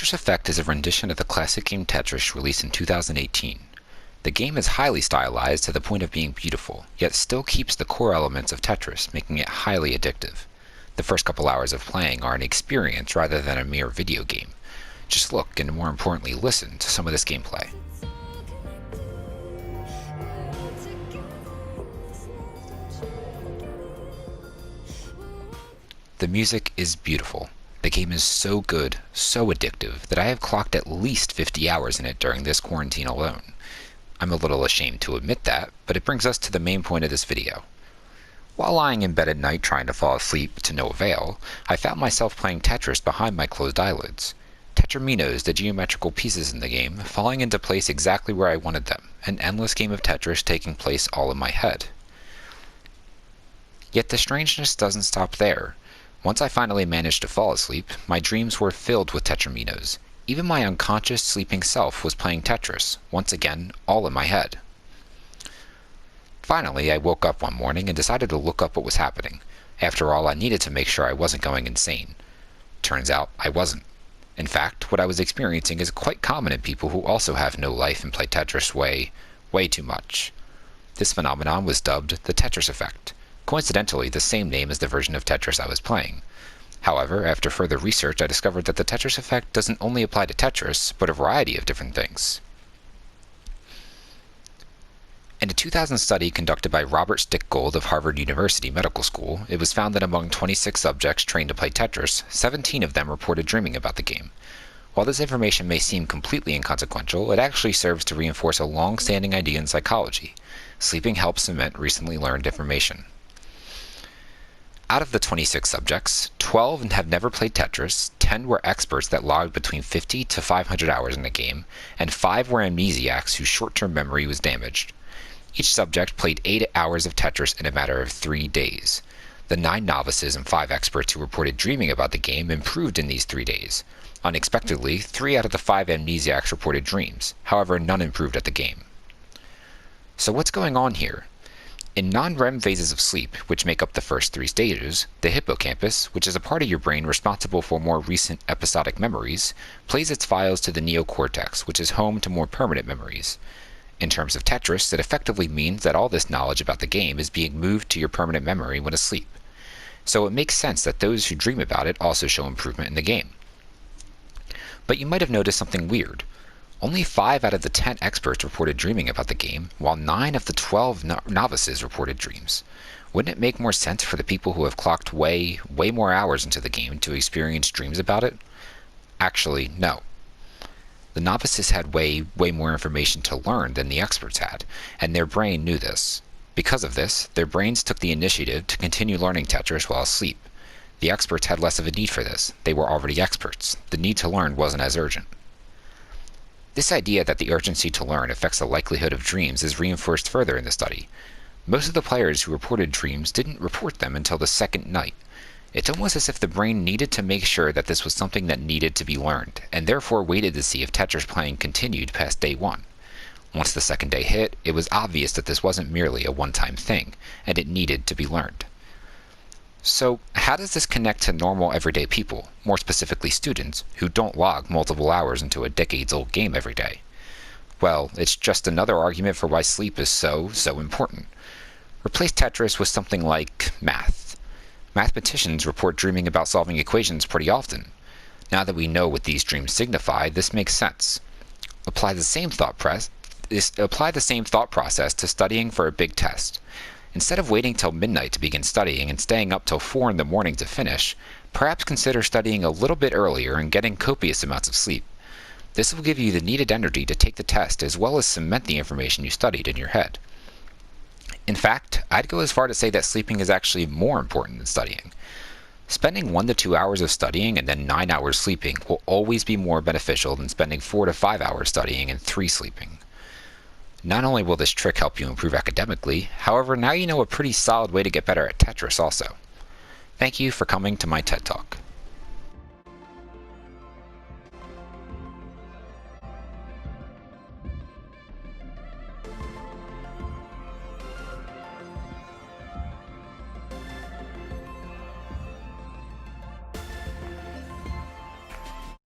Tetris Effect is a rendition of the classic game Tetris released in 2018. The game is highly stylized to the point of being beautiful, yet still keeps the core elements of Tetris, making it highly addictive. The first couple hours of playing are an experience rather than a mere video game. Just look, and more importantly listen, to some of this gameplay. The music is beautiful. The game is so good, so addictive, that I have clocked at least 50 hours in it during this quarantine alone. I'm a little ashamed to admit that, but it brings us to the main point of this video. While lying in bed at night trying to fall asleep to no avail, I found myself playing Tetris behind my closed eyelids. Tetraminos, the geometrical pieces in the game, falling into place exactly where I wanted them, an endless game of Tetris taking place all in my head. Yet the strangeness doesn't stop there. Once I finally managed to fall asleep, my dreams were filled with Tetraminos. Even my unconscious sleeping self was playing Tetris, once again, all in my head. Finally, I woke up one morning and decided to look up what was happening. After all, I needed to make sure I wasn't going insane. Turns out, I wasn't. In fact, what I was experiencing is quite common in people who also have no life and play Tetris way too much. This phenomenon was dubbed the Tetris Effect. Coincidentally, the same name as the version of Tetris I was playing. However, after further research, I discovered that the Tetris Effect doesn't only apply to Tetris, but a variety of different things. In a 2000 study conducted by Robert Stickgold of Harvard University Medical School, it was found that among 26 subjects trained to play Tetris, 17 of them reported dreaming about the game. While this information may seem completely inconsequential, it actually serves to reinforce a long-standing idea in psychology. Sleeping helps cement recently learned information. Out of the 26 subjects, 12 have never played Tetris, 10 were experts that logged between 50 to 500 hours in the game, and 5 were amnesiacs whose short-term memory was damaged. Each subject played 8 hours of Tetris in a matter of 3 days. The 9 novices and 5 experts who reported dreaming about the game improved in these 3 days. Unexpectedly, 3 out of the 5 amnesiacs reported dreams, however none improved at the game. So what's going on here? In non-REM phases of sleep, which make up the first 3 stages, the hippocampus, which is a part of your brain responsible for more recent episodic memories, plays its files to the neocortex, which is home to more permanent memories. In terms of Tetris, it effectively means that all this knowledge about the game is being moved to your permanent memory when asleep. So it makes sense that those who dream about it also show improvement in the game. But you might have noticed something weird. Only 5 out of the 10 experts reported dreaming about the game, while 9 of the 12 novices reported dreams. Wouldn't it make more sense for the people who have clocked way more hours into the game to experience dreams about it? Actually, no. The novices had way more information to learn than the experts had, and their brain knew this. Because of this, their brains took the initiative to continue learning Tetris while asleep. The experts had less of a need for this. They were already experts. The need to learn wasn't as urgent. This idea that the urgency to learn affects the likelihood of dreams is reinforced further in the study. Most of the players who reported dreams didn't report them until the second night. It's almost as if the brain needed to make sure that this was something that needed to be learned, and therefore waited to see if Tetris playing continued past day 1. Once the second day hit, it was obvious that this wasn't merely a one-time thing, and it needed to be learned. So, how does this connect to normal everyday people, more specifically students, who don't log multiple hours into a decades-old game every day? Well, it's just another argument for why sleep is so important. Replace Tetris with something like math. Mathematicians report dreaming about solving equations pretty often. Now that we know what these dreams signify, this makes sense. Apply the same thought process to studying for a big test. Instead of waiting till midnight to begin studying and staying up till 4 in the morning to finish, perhaps consider studying a little bit earlier and getting copious amounts of sleep. This will give you the needed energy to take the test as well as cement the information you studied in your head. In fact, I'd go as far to say that sleeping is actually more important than studying. Spending 1 to 2 hours of studying and then 9 hours sleeping will always be more beneficial than spending 4 to 5 hours studying and 3 sleeping. Not only will this trick help you improve academically, however, now you know a pretty solid way to get better at Tetris also. Thank you for coming to my TED Talk.